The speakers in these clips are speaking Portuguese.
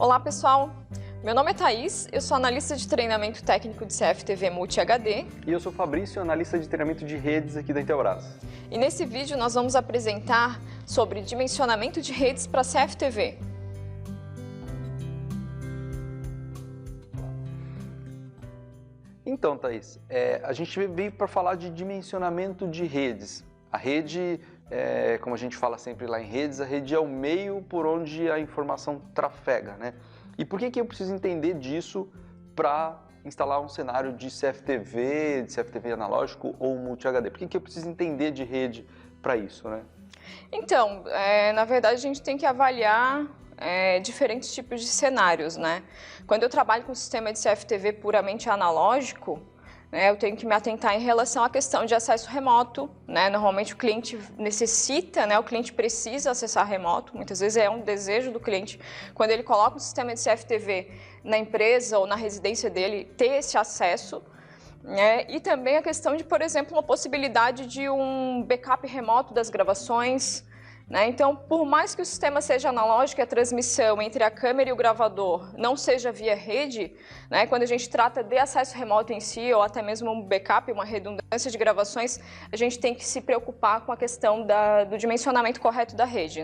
Olá pessoal, meu nome é Thaís, eu sou analista de treinamento técnico de CFTV Multi HD. E eu sou Fabrício, analista de treinamento de redes aqui da Intelbras. E nesse vídeo nós vamos apresentar sobre dimensionamento de redes para CFTV. Então, Thaís, a gente veio para falar de dimensionamento de redes. A rede, como a gente fala sempre lá em redes, a rede é o meio por onde a informação trafega, né? E por que eu preciso entender disso para instalar um cenário de CFTV analógico ou Multi HD? Por que eu preciso entender de rede para isso, né? Então, na verdade a gente tem que avaliar diferentes tipos de cenários, né? Quando eu trabalho com sistema de CFTV puramente analógico, eu tenho que me atentar em relação à questão de acesso remoto, né? Normalmente o cliente necessita, o cliente precisa acessar remoto, muitas vezes é um desejo do cliente, quando ele coloca um sistema de CFTV na empresa ou na residência dele, ter esse acesso. E também a questão de, por exemplo, uma possibilidade de um backup remoto das gravações. Então, por mais que o sistema seja analógico e a transmissão entre a câmera e o gravador não seja via rede, quando a gente trata de acesso remoto em si, ou até mesmo um backup, uma redundância de gravações, a gente tem que se preocupar com a questão do dimensionamento correto da rede.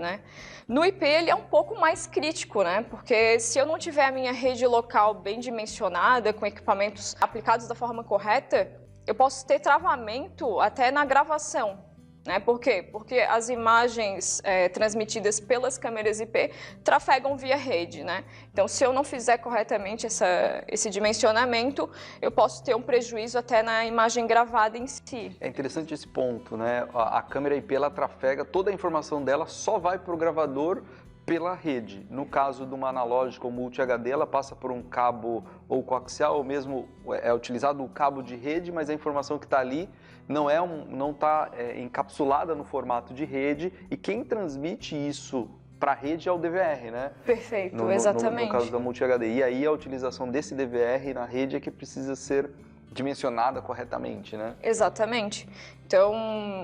No IP, ele é um pouco mais crítico, porque se eu não tiver a minha rede local bem dimensionada, com equipamentos aplicados da forma correta, eu posso ter travamento até na gravação. Por quê? Porque as imagens transmitidas pelas câmeras IP trafegam via rede. Então, se eu não fizer corretamente esse dimensionamento, eu posso ter um prejuízo até na imagem gravada em si. É interessante esse ponto, né? A câmera IP, ela trafega, toda a informação dela só vai para o gravador pela rede. No caso de uma analógica ou Multi HD, ela passa por um cabo ou coaxial, ou mesmo é utilizado o cabo de rede, mas a informação que está ali não está encapsulada no formato de rede, e quem transmite isso para a rede é o DVR, né? Perfeito, exatamente. No caso da Multi HD. E aí a utilização desse DVR na rede é que precisa ser dimensionada corretamente, né? Exatamente. Então,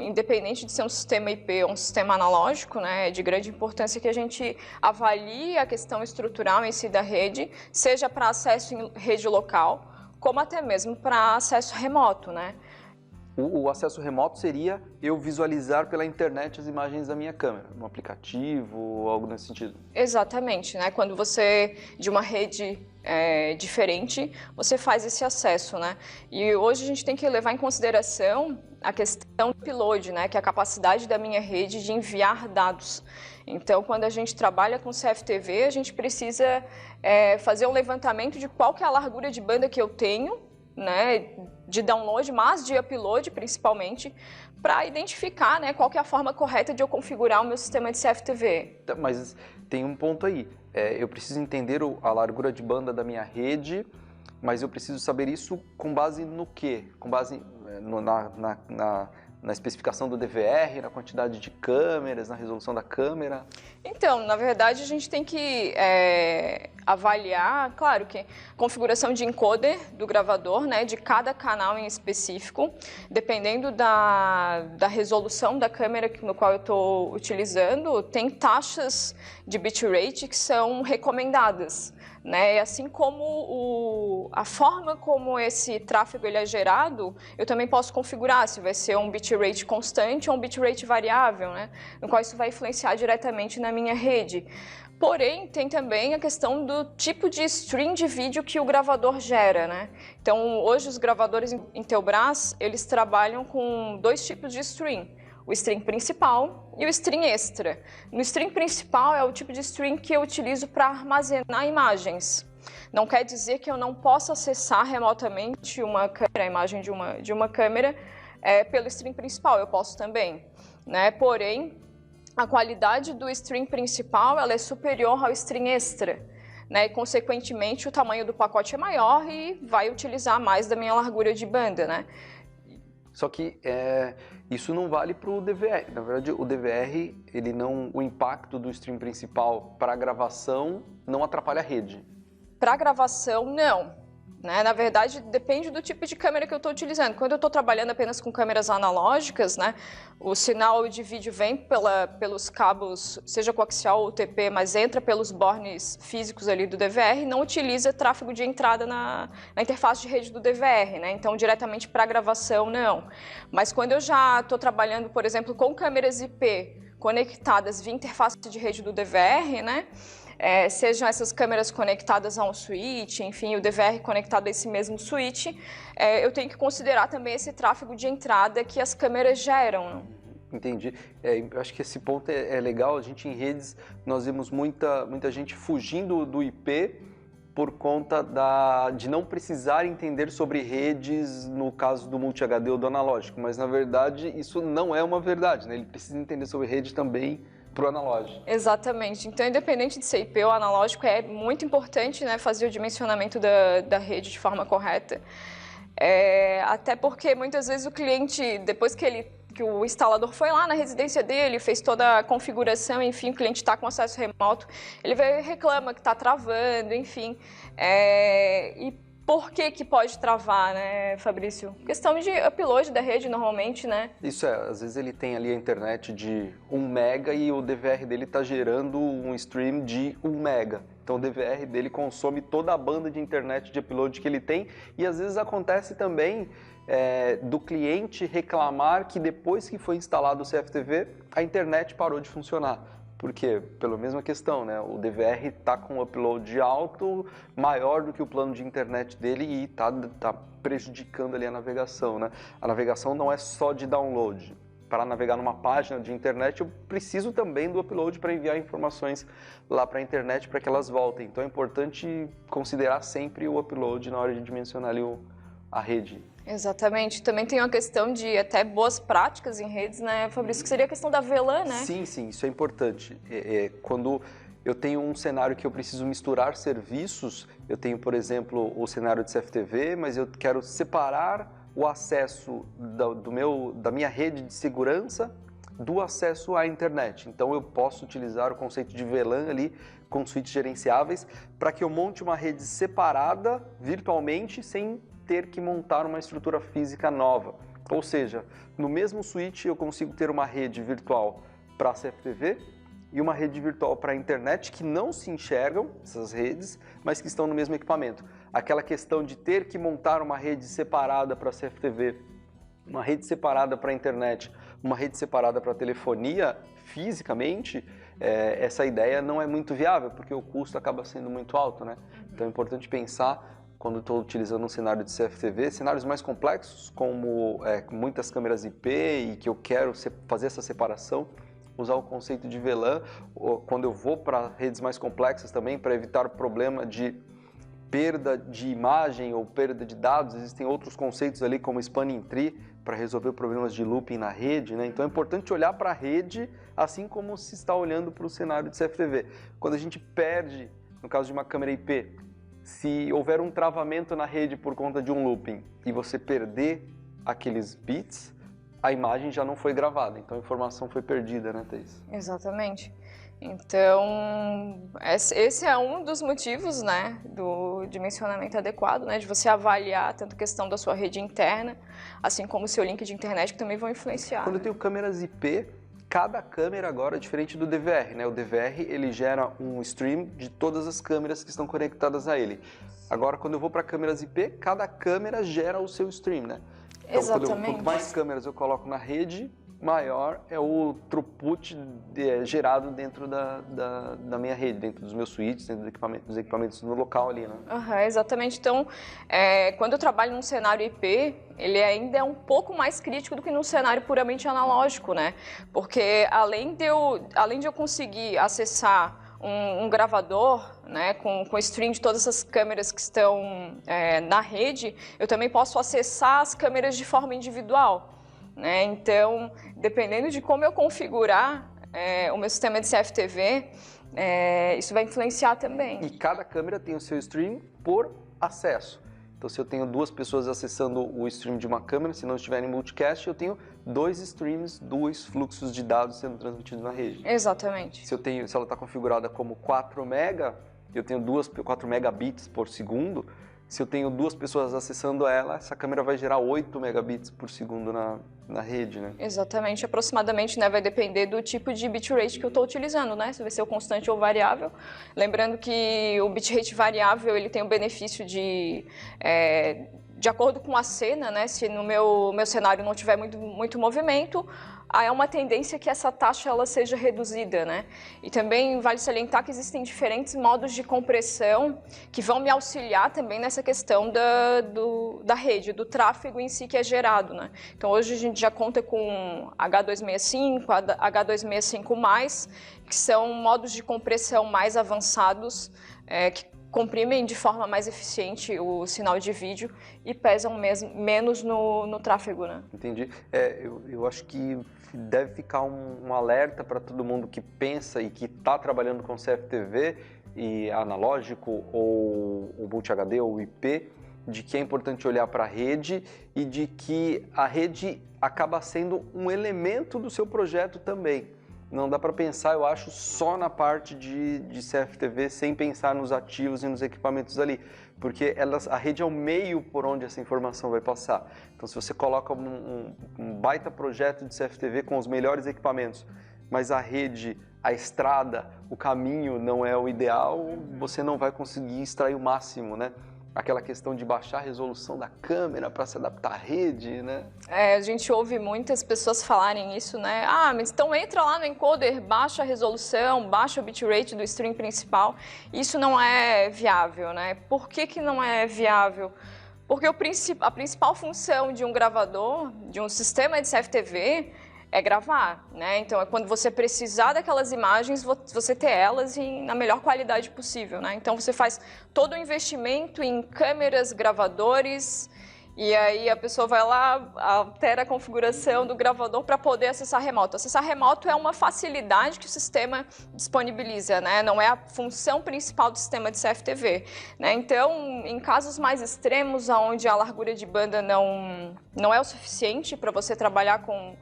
independente de ser um sistema IP ou um sistema analógico, é de grande importância que a gente avalie a questão estrutural em si da rede, seja para acesso em rede local, como até mesmo para acesso remoto, O acesso remoto seria eu visualizar pela internet as imagens da minha câmera, no aplicativo, algo nesse sentido. Exatamente, Quando você, de uma rede diferente, você faz esse acesso, E hoje a gente tem que levar em consideração a questão do upload, que é a capacidade da minha rede de enviar dados. Então, quando a gente trabalha com CFTV, a gente precisa fazer um levantamento de qual que é a largura de banda que eu tenho, de download, mas de upload principalmente, para identificar qual que é a forma correta de eu configurar o meu sistema de CFTV. Mas tem um ponto aí, eu preciso entender a largura de banda da minha rede, mas eu preciso saber isso com base no quê? Com base na especificação do DVR, na quantidade de câmeras, na resolução da câmera? Então, na verdade, a gente tem que avaliar, claro que configuração de encoder do gravador, de cada canal em específico, dependendo da resolução da câmera no qual eu estou utilizando, tem taxas de bitrate que são recomendadas. Assim como a forma como esse tráfego ele é gerado, eu também posso configurar se vai ser um bitrate constante ou um bitrate variável, no qual isso vai influenciar diretamente na minha rede. Porém, tem também a questão do tipo de stream de vídeo que o gravador gera, Então, hoje os gravadores Intelbras, eles trabalham com dois tipos de stream. O stream principal e o stream extra. No stream principal é o tipo de stream que eu utilizo para armazenar imagens. Não quer dizer que eu não possa acessar remotamente a imagem de uma câmera pelo stream principal, eu posso também. Porém, a qualidade do stream principal ela é superior ao stream extra. E, consequentemente, o tamanho do pacote é maior e vai utilizar mais da minha largura de banda, Só que isso não vale para o DVR. Na verdade, o DVR, o impacto do stream principal para a gravação não atrapalha a rede. Para a gravação, não. né? Na verdade, depende do tipo de câmera que eu estou utilizando. Quando eu estou trabalhando apenas com câmeras analógicas, né, o sinal de vídeo vem pelos cabos, seja coaxial ou UTP, mas entra pelos bornes físicos ali do DVR e não utiliza tráfego de entrada na interface de rede do DVR, né? Então, diretamente para a gravação, não. Mas quando eu já estou trabalhando, por exemplo, com câmeras IP conectadas via interface de rede do DVR, né? Sejam essas câmeras conectadas a um switch, enfim, o DVR conectado a esse mesmo switch, eu tenho que considerar também esse tráfego de entrada que as câmeras geram. Entendi. Eu acho que esse ponto é legal. A gente em redes, nós vemos muita gente fugindo do IP por conta de não precisar entender sobre redes no caso do Multi-HD ou do analógico, mas na verdade isso não é uma verdade, né? Ele precisa entender sobre rede também para o analógico. Exatamente. Então, independente de ser IP ou analógico, é muito importante, né, fazer o dimensionamento da rede de forma correta. Até porque muitas vezes o cliente, depois que o instalador foi lá na residência dele, fez toda a configuração, enfim, o cliente está com acesso remoto, ele reclama que está travando, enfim. E por que pode travar, né, Fabrício? Questão de upload da rede, normalmente, né? Isso às vezes ele tem ali a internet de 1 mega e o DVR dele está gerando um stream de 1 mega. Então o DVR dele consome toda a banda de internet de upload que ele tem e às vezes acontece também do cliente reclamar que depois que foi instalado o CFTV, a internet parou de funcionar. Por quê? Pela mesma questão, né? O DVR está com um upload alto, maior do que o plano de internet dele e está prejudicando ali a navegação, né? A navegação não é só de download. Para navegar numa página de internet, eu preciso também do upload para enviar informações lá para a internet para que elas voltem. Então é importante considerar sempre o upload na hora de dimensionar ali a rede. Exatamente. Também tem uma questão de até boas práticas em redes, né, Fabrício? Que seria a questão da VLAN, né? Sim, isso é importante. Quando eu tenho um cenário que eu preciso misturar serviços, eu tenho, por exemplo, o cenário de CFTV, mas eu quero separar o acesso da minha rede de segurança do acesso à internet. Então eu posso utilizar o conceito de VLAN ali com switches gerenciáveis para que eu monte uma rede separada virtualmente sem ter que montar uma estrutura física nova. Ou seja, no mesmo switch eu consigo ter uma rede virtual para CFTV e uma rede virtual para a internet que não se enxergam, essas redes, mas que estão no mesmo equipamento. Aquela questão de ter que montar uma rede separada para CFTV, uma rede separada para a internet, uma rede separada para a telefonia, fisicamente, essa ideia não é muito viável, porque o custo acaba sendo muito alto, né? Então é importante pensar, quando estou utilizando um cenário de CFTV, cenários mais complexos, como muitas câmeras IP e que eu quero fazer essa separação, usar o conceito de VLAN, quando eu vou para redes mais complexas também, para evitar o problema de perda de imagem ou perda de dados, existem outros conceitos ali como spanning tree, para resolver problemas de looping na rede, né? Então é importante olhar para a rede, assim como se está olhando para o cenário de CFTV. Quando a gente perde, no caso de uma câmera IP, se houver um travamento na rede por conta de um looping e você perder aqueles bits, a imagem já não foi gravada, então a informação foi perdida, né, Thaís? Exatamente. Então, esse é um dos motivos, né, do dimensionamento adequado, né, de você avaliar tanto a questão da sua rede interna, assim como o seu link de internet, que também vão influenciar. Quando eu tenho câmeras IP, cada câmera agora é diferente do DVR, né? O DVR, ele gera um stream de todas as câmeras que estão conectadas a ele. Agora, quando eu vou para câmeras IP, cada câmera gera o seu stream, né? Então, Exatamente. quanto mais câmeras eu coloco na rede, maior é o throughput gerado dentro da minha rede, dentro dos meus switches, dentro dos equipamentos no local ali, né? Exatamente. Então, quando eu trabalho num cenário IP, ele ainda é um pouco mais crítico do que num cenário puramente analógico, né? Porque além de eu conseguir acessar um gravador, né, com stream de todas essas câmeras que estão na rede, eu também posso acessar as câmeras de forma individual, né? Então, dependendo de como eu configurar o meu sistema de CFTV, isso vai influenciar também. E cada câmera tem o seu stream por acesso. Então, se eu tenho duas pessoas acessando o stream de uma câmera, se não estiver em multicast, eu tenho 2 streams, 2 fluxos de dados sendo transmitidos na rede. Exatamente. Se ela está configurada como 4 mega, eu tenho 4 megabits por segundo, Se eu tenho 2 pessoas acessando ela, essa câmera vai gerar 8 megabits por segundo na rede, né? Exatamente, aproximadamente, né, vai depender do tipo de bitrate que eu estou utilizando, né, se vai ser o constante ou variável. Lembrando que o bitrate variável, ele tem o benefício de acordo com a cena, né, se no meu cenário não tiver muito movimento, é uma tendência que essa taxa ela seja reduzida, né? E também vale salientar que existem diferentes modos de compressão que vão me auxiliar também nessa questão da rede, do tráfego em si que é gerado, né? Então hoje a gente já conta com H265, H265+, que são modos de compressão mais avançados, que comprimem de forma mais eficiente o sinal de vídeo e pesam menos no tráfego, né? Entendi. Eu acho que deve ficar um alerta para todo mundo que pensa e que está trabalhando com CFTV e analógico ou Multi HD ou IP, de que é importante olhar para a rede e de que a rede acaba sendo um elemento do seu projeto também. Não dá para pensar, eu acho, só na parte de CFTV sem pensar nos ativos e nos equipamentos ali, porque a rede é o meio por onde essa informação vai passar. Então, se você coloca um baita projeto de CFTV com os melhores equipamentos, mas a rede, a estrada, o caminho não é o ideal, você não vai conseguir extrair o máximo, né? Aquela questão de baixar a resolução da câmera para se adaptar à rede, né? A gente ouve muitas pessoas falarem isso, né? Ah, mas então entra lá no encoder, baixa a resolução, baixa o bitrate do stream principal. Isso não é viável, né? Por que não é viável? Porque a principal função de um gravador, de um sistema de CFTV, é gravar, né? Então, é quando você precisar daquelas imagens, você ter elas na melhor qualidade possível, né? Então, você faz todo o investimento em câmeras, gravadores, e aí a pessoa vai lá, altera a configuração do gravador para poder acessar remoto. Acessar remoto é uma facilidade que o sistema disponibiliza, né? Não é a função principal do sistema de CFTV, né? Então, em casos mais extremos, onde a largura de banda não é o suficiente para você trabalhar com...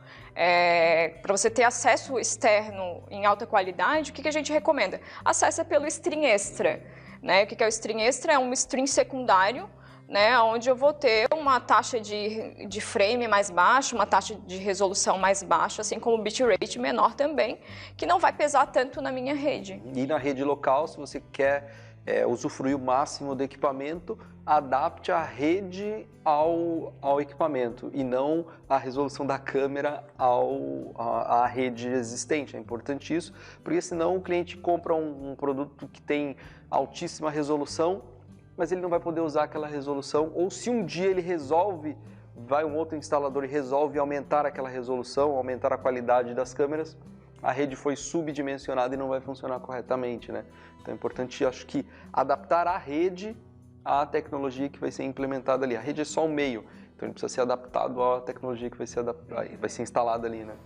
para você ter acesso externo em alta qualidade, o que a gente recomenda? Acessa pelo stream extra, né? O que é o stream extra? É um stream secundário, né, onde eu vou ter uma taxa de frame mais baixa, uma taxa de resolução mais baixa, assim como o bitrate menor também, que não vai pesar tanto na minha rede. E na rede local, se você quer usufruir o máximo do equipamento, adapte a rede ao equipamento e não a resolução da câmera à rede existente. É importante isso, porque senão o cliente compra um produto que tem altíssima resolução, mas ele não vai poder usar aquela resolução, ou se um dia ele vai um outro instalador e resolve aumentar aquela resolução, aumentar a qualidade das câmeras, a rede foi subdimensionada e não vai funcionar corretamente, né? Então é importante, acho que, adaptar a rede à tecnologia que vai ser implementada ali. A rede é só o meio, então ele precisa ser adaptado à tecnologia que vai ser instalada ali, né?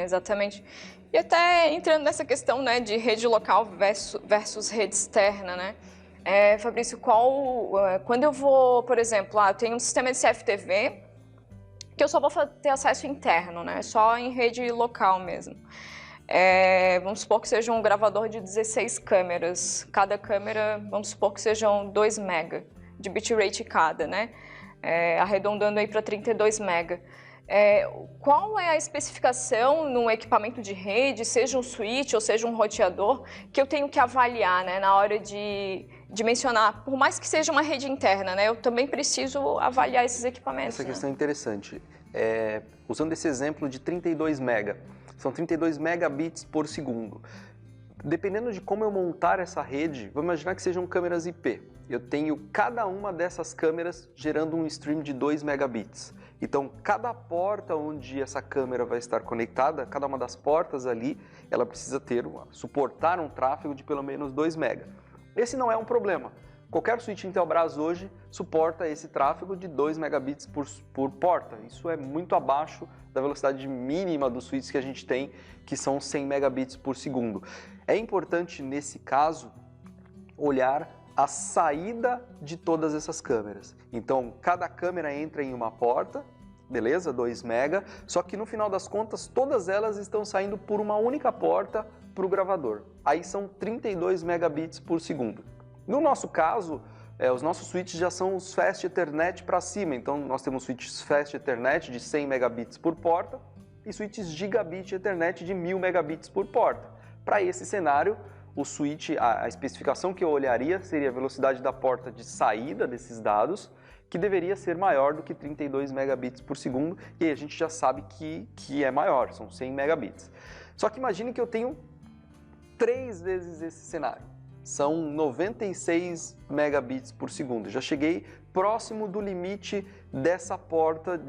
Exatamente. E até entrando nessa questão, né, de rede local versus rede externa, né? Fabrício, quando eu vou, por exemplo, eu tenho um sistema de CFTV que eu só vou ter acesso interno, né? Só em rede local mesmo. Vamos supor que seja um gravador de 16 câmeras. Cada câmera, vamos supor que sejam 2 mega de bitrate cada, né? Arredondando aí para 32 mega. Qual é a especificação num equipamento de rede, seja um switch ou seja um roteador, que eu tenho que avaliar, né, na hora de dimensionar, por mais que seja uma rede interna, né, eu também preciso avaliar esses equipamentos. Essa questão é interessante. Usando esse exemplo de 32 mega, são 32 megabits por segundo. Dependendo de como eu montar essa rede, vamos imaginar que sejam câmeras IP. Eu tenho cada uma dessas câmeras gerando um stream de 2 megabits. Então, cada porta onde essa câmera vai estar conectada, cada uma das portas ali, ela precisa suportar um tráfego de pelo menos 2 mega. Esse não é um problema. Qualquer switch Intelbras hoje suporta esse tráfego de 2 megabits por porta. Isso é muito abaixo da velocidade mínima dos switches que a gente tem, que são 100 megabits por segundo. É importante, nesse caso, olhar a saída de todas essas câmeras. Então, cada câmera entra em uma porta, beleza? 2 mega, só que no final das contas, todas elas estão saindo por uma única porta para o gravador. Aí são 32 megabits por segundo. No nosso caso, os nossos switches já são os Fast Ethernet para cima, então nós temos switches Fast Ethernet de 100 megabits por porta e switches Gigabit Ethernet de 1000 megabits por porta. Para esse cenário, o switch, a especificação que eu olharia seria a velocidade da porta de saída desses dados, que deveria ser maior do que 32 megabits por segundo, e aí a gente já sabe que é maior, são 100 megabits. Só que imagine que eu tenho 3 vezes esse cenário. São 96 megabits por segundo. Já cheguei próximo do limite dessa porta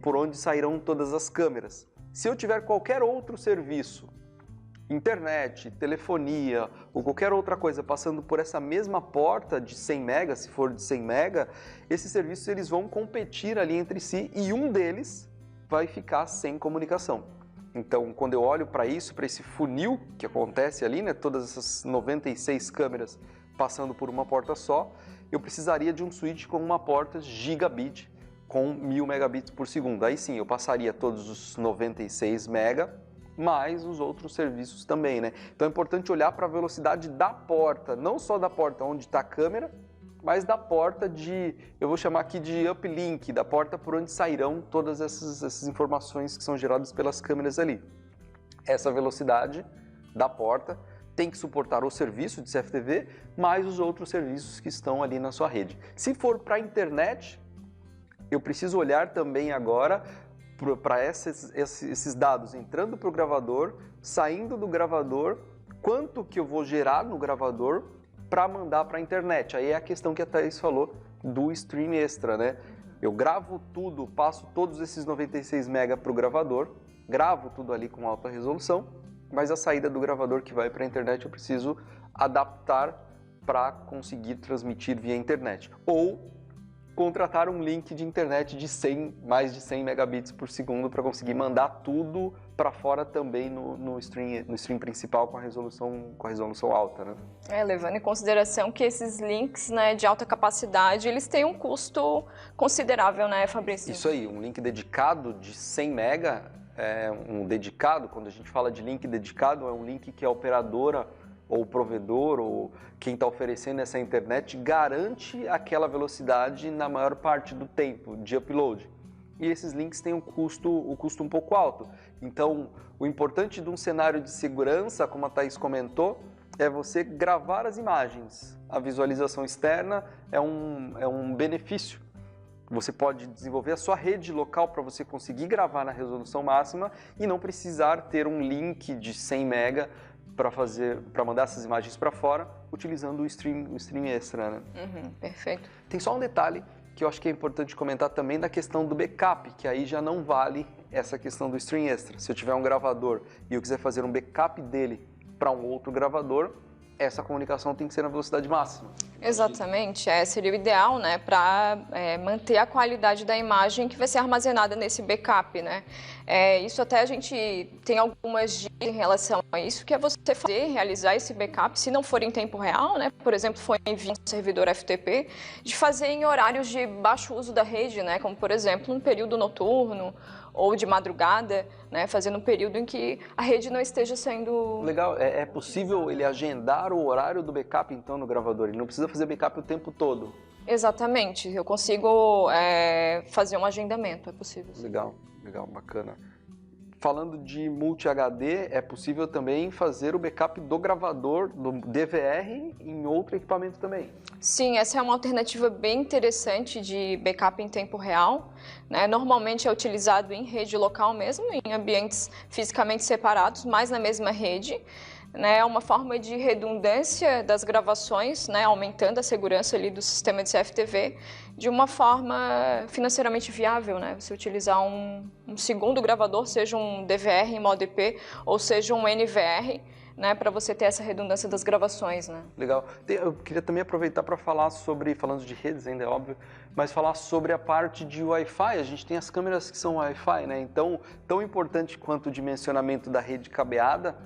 por onde sairão todas as câmeras. Se eu tiver qualquer outro serviço, internet, telefonia ou qualquer outra coisa passando por essa mesma porta de 100 mega, se for de 100 mega, esses serviços eles vão competir ali entre si e um deles vai ficar sem comunicação. Então, quando eu olho para isso, para esse funil que acontece ali, né, todas essas 96 câmeras passando por uma porta só, eu precisaria de um switch com uma porta gigabit com 1000 megabits por segundo. Aí sim, eu passaria todos os 96 mega, mais os outros serviços também, né? Então é importante olhar para a velocidade da porta, não só da porta onde está a câmera, mas da porta eu vou chamar aqui de uplink, da porta por onde sairão todas essas informações que são geradas pelas câmeras ali. Essa velocidade da porta tem que suportar o serviço de CFTV, mais os outros serviços que estão ali na sua rede. Se for para a internet, eu preciso olhar também agora para esses dados entrando para o gravador, saindo do gravador, quanto que eu vou gerar no gravador para mandar para a internet. Aí é a questão que a Thaís falou do stream extra, né? Eu gravo tudo, passo todos esses 96 MB para o gravador, gravo tudo ali com alta resolução, mas a saída do gravador que vai para a internet eu preciso adaptar para conseguir transmitir via internet. Ou contratar um link de internet de mais de 100 megabits por segundo para conseguir mandar tudo para fora também no stream principal com a resolução alta, né? Levando em consideração que esses links, né, de alta capacidade, eles têm um custo considerável, né, Fabrício? Isso aí, um link dedicado de 100 mega, quando a gente fala de link dedicado, é um link que a operadora ou o provedor, ou quem está oferecendo essa internet, garante aquela velocidade na maior parte do tempo de upload. E esses links têm um custo um pouco alto. Então, o importante de um cenário de segurança, como a Thaís comentou, é você gravar as imagens. A visualização externa é um benefício. Você pode desenvolver a sua rede local para você conseguir gravar na resolução máxima e não precisar ter um link de 100 mega para mandar essas imagens para fora, utilizando o stream extra, né? Perfeito. Tem só um detalhe que eu acho que é importante comentar também da questão do backup, que aí já não vale essa questão do stream extra. Se eu tiver um gravador e eu quiser fazer um backup dele para um outro gravador, essa comunicação tem que ser na velocidade máxima. Exatamente, seria o ideal, né, para manter a qualidade da imagem que vai ser armazenada nesse backup, né? Isso até a gente tem algumas dicas em relação a isso, que é você realizar esse backup, se não for em tempo real, né? Por exemplo, for em via servidor FTP, de fazer em horários de baixo uso da rede, né? Como por exemplo, um período noturno ou de madrugada, né, fazendo um período em que a rede não esteja sendo... Legal, é possível ele agendar o horário do backup então no gravador, ele não precisa fazer backup o tempo todo? Exatamente, eu consigo fazer um agendamento, é possível. Legal, bacana. Falando de multi-HD, é possível também fazer o backup do gravador, do DVR, em outro equipamento também? Sim, essa é uma alternativa bem interessante de backup em tempo real, né? Normalmente é utilizado em rede local mesmo, em ambientes fisicamente separados, mas na mesma rede. É uma forma de redundância das gravações, né, aumentando a segurança ali do sistema de CFTV de uma forma financeiramente viável, né? Você utilizar um segundo gravador, seja um DVR em modo IP ou seja um NVR, né, para você ter essa redundância das gravações, né? Legal. Eu queria também aproveitar para falar falando de redes ainda é óbvio, mas falar sobre a parte de Wi-Fi. A gente tem as câmeras que são Wi-Fi, né? Então, tão importante quanto o dimensionamento da rede cabeada,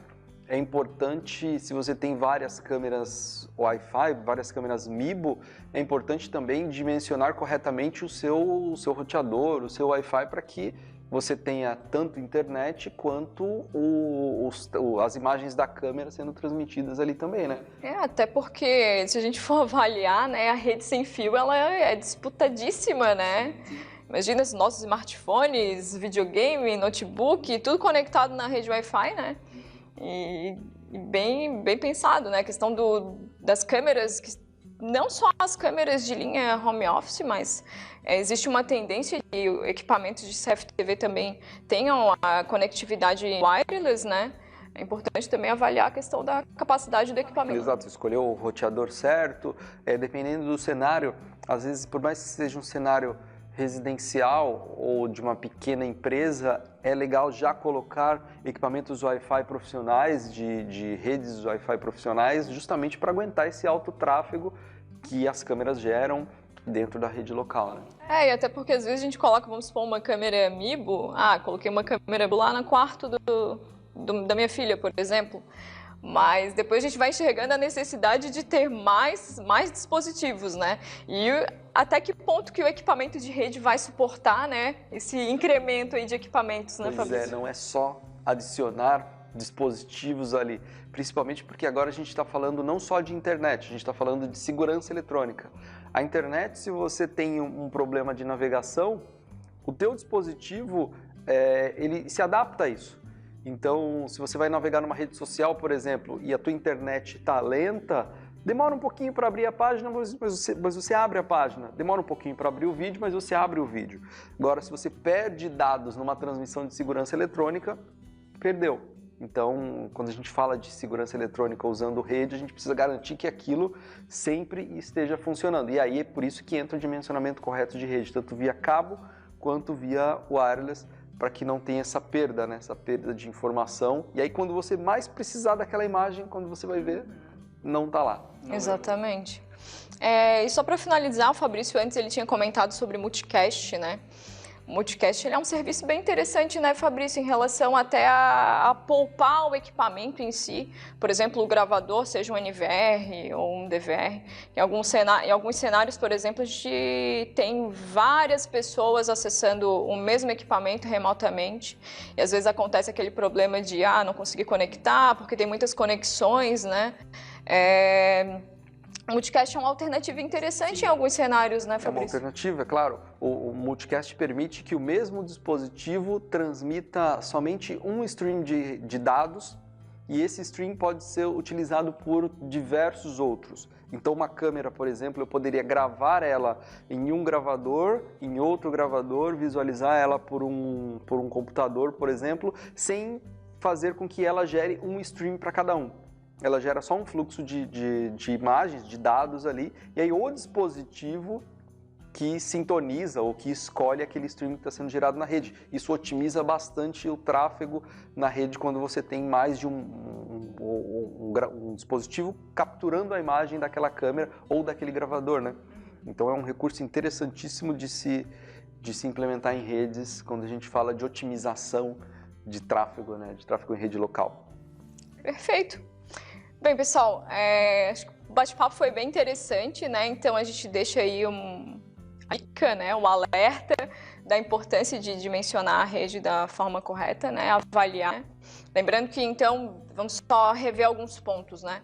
é importante, se você tem várias câmeras Wi-Fi, várias câmeras MIBO, é importante também dimensionar corretamente o seu roteador, o seu Wi-Fi, para que você tenha tanto internet quanto as imagens da câmera sendo transmitidas ali também, né? Até porque se a gente for avaliar, né, a rede sem fio ela é disputadíssima, né? Imagina os nossos smartphones, videogame, notebook, tudo conectado na rede Wi-Fi, né? E bem pensado, né? A questão das câmeras, não só as câmeras de linha home office, mas existe uma tendência de equipamentos de CFTV também tenham a conectividade wireless, né? É importante também avaliar a questão da capacidade do equipamento. Exato, escolher o roteador certo, dependendo do cenário, às vezes, por mais que seja um cenário residencial ou de uma pequena empresa, é legal já colocar equipamentos Wi-Fi profissionais, de redes Wi-Fi profissionais, justamente para aguentar esse alto tráfego que as câmeras geram dentro da rede local, né? E até porque às vezes a gente coloca, vamos supor, uma câmera MIBO, coloquei uma câmera lá no quarto da minha filha, por exemplo, mas depois a gente vai enxergando a necessidade de ter mais dispositivos, né? E até que ponto que o equipamento de rede vai suportar, né, esse incremento aí de equipamentos, né, Fabrício? Pois não é só adicionar dispositivos ali, principalmente porque agora a gente está falando não só de internet, a gente está falando de segurança eletrônica. A internet, se você tem um problema de navegação, o teu dispositivo, ele se adapta a isso. Então, se você vai navegar numa rede social, por exemplo, e a tua internet está lenta, demora um pouquinho para abrir a página, mas você abre a página. Demora um pouquinho para abrir o vídeo, mas você abre o vídeo. Agora, se você perde dados numa transmissão de segurança eletrônica, perdeu. Então, quando a gente fala de segurança eletrônica usando rede, a gente precisa garantir que aquilo sempre esteja funcionando. E aí é por isso que entra o dimensionamento correto de rede, tanto via cabo quanto via wireless, para que não tenha essa perda, né? Essa perda de informação. E aí quando você mais precisar daquela imagem, quando você vai ver, não está lá. Exatamente. E só para finalizar, o Fabrício antes ele tinha comentado sobre multicast, né? O multicast ele é um serviço bem interessante, né, Fabrício, em relação até a poupar o equipamento em si. Por exemplo, o gravador, seja um NVR ou um DVR. Em alguns cenários, por exemplo, a gente tem várias pessoas acessando o mesmo equipamento remotamente. E às vezes acontece aquele problema de não conseguir conectar, porque tem muitas conexões, né? O multicast é uma alternativa interessante. Sim. Em alguns cenários, né, Fabrício? É uma alternativa, é claro. O multicast permite que o mesmo dispositivo transmita somente um stream de dados e esse stream pode ser utilizado por diversos outros. Então, uma câmera, por exemplo, eu poderia gravar ela em um gravador, em outro gravador, visualizar ela por um computador, por exemplo, sem fazer com que ela gere um stream para cada um. Ela gera só um fluxo de imagens, de dados ali, e aí o dispositivo que sintoniza ou que escolhe aquele stream que está sendo gerado na rede. Isso otimiza bastante o tráfego na rede quando você tem mais de um dispositivo capturando a imagem daquela câmera ou daquele gravador, né? Então é um recurso interessantíssimo de se implementar em redes quando a gente fala de otimização de tráfego, né? De tráfego em rede local. Perfeito. Bem, pessoal, acho que o bate-papo foi bem interessante, né? Então a gente deixa aí um alerta da importância de dimensionar a rede da forma correta, né? Avaliar. Lembrando que, então, vamos só rever alguns pontos, né?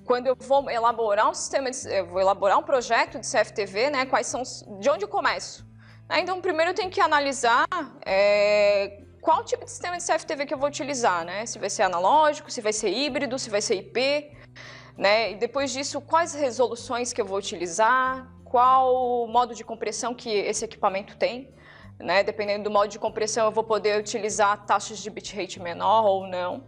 Quando eu vou elaborar um projeto de CFTV, né? De onde eu começo? Então, primeiro eu tenho que analisar qual tipo de sistema de CFTV que eu vou utilizar, né? Se vai ser analógico, se vai ser híbrido, se vai ser IP, né? E depois disso, quais resoluções que eu vou utilizar, qual modo de compressão que esse equipamento tem, né? Dependendo do modo de compressão, eu vou poder utilizar taxas de bitrate menor ou não,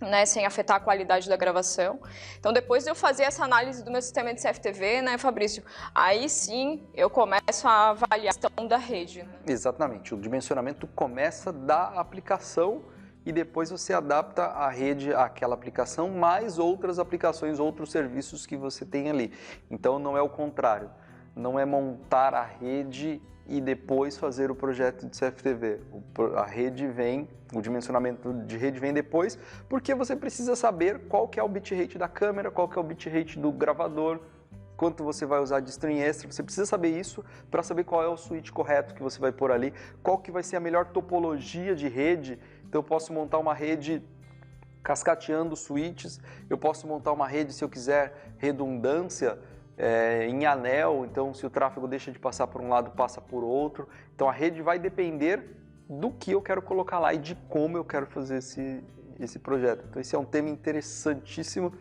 né, sem afetar a qualidade da gravação. Então, depois de eu fazer essa análise do meu sistema de CFTV, né, Fabrício, aí sim eu começo a avaliar a questão da rede. Né? Exatamente, o dimensionamento começa da aplicação e depois você adapta a rede àquela aplicação, mais outras aplicações, outros serviços que você tem ali. Então, não é o contrário, não é montar a rede e depois fazer o projeto de CFTV. A rede vem, o dimensionamento de rede vem depois, porque você precisa saber qual que é o bitrate da câmera, qual que é o bitrate do gravador, quanto você vai usar de string extra, você precisa saber isso para saber qual é o switch correto que você vai pôr ali, qual que vai ser a melhor topologia de rede. Então eu posso montar uma rede cascateando switches, eu posso montar uma rede se eu quiser redundância em anel, então se o tráfego deixa de passar por um lado, passa por outro. Então a rede vai depender do que eu quero colocar lá e de como eu quero fazer esse projeto. Então esse é um tema interessantíssimo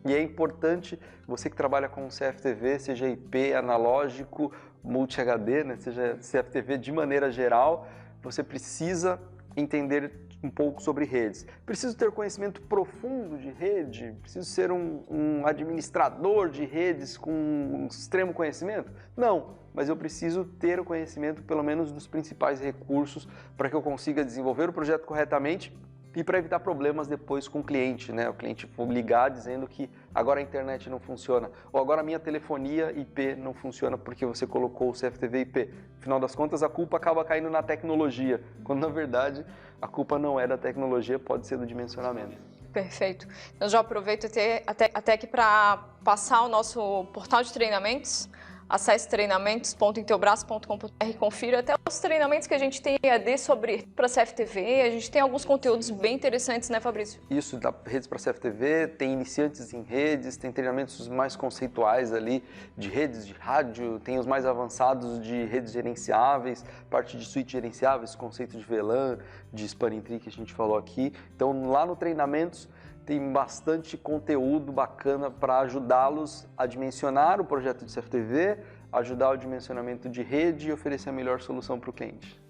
e é importante, você que trabalha com CFTV, seja IP, analógico, multi-HD, né, seja CFTV de maneira geral, você precisa entender um pouco sobre redes. Preciso ter conhecimento profundo de rede? Preciso ser um administrador de redes com um extremo conhecimento? Não, mas eu preciso ter o conhecimento pelo menos dos principais recursos para que eu consiga desenvolver o projeto corretamente e para evitar problemas depois com o cliente, né? O cliente ligar dizendo que agora a internet não funciona, ou agora a minha telefonia IP não funciona porque você colocou o CFTV IP. Afinal das contas, a culpa acaba caindo na tecnologia, quando na verdade a culpa não é da tecnologia, pode ser do dimensionamento. Perfeito. Eu já aproveito até aqui para passar o nosso portal de treinamentos. Acesse treinamentos.inteobraço.com.br e confira até os treinamentos que a gente tem EAD sobre para CFTV. A gente tem alguns conteúdos bem interessantes, né, Fabrício? Isso, da redes para CFTV, tem iniciantes em redes, tem treinamentos mais conceituais ali de redes de rádio, tem os mais avançados de redes gerenciáveis, parte de switch gerenciáveis, conceito de VLAN, de spanning tree que a gente falou aqui. Então lá no treinamentos tem bastante conteúdo bacana para ajudá-los a dimensionar o projeto de CFTV, ajudar o dimensionamento de rede e oferecer a melhor solução para o cliente.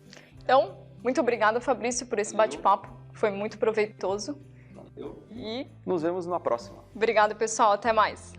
Então, muito obrigada, Fabrício, por esse bate-papo. Foi muito proveitoso. Valeu. E nos vemos na próxima. Obrigada, pessoal. Até mais.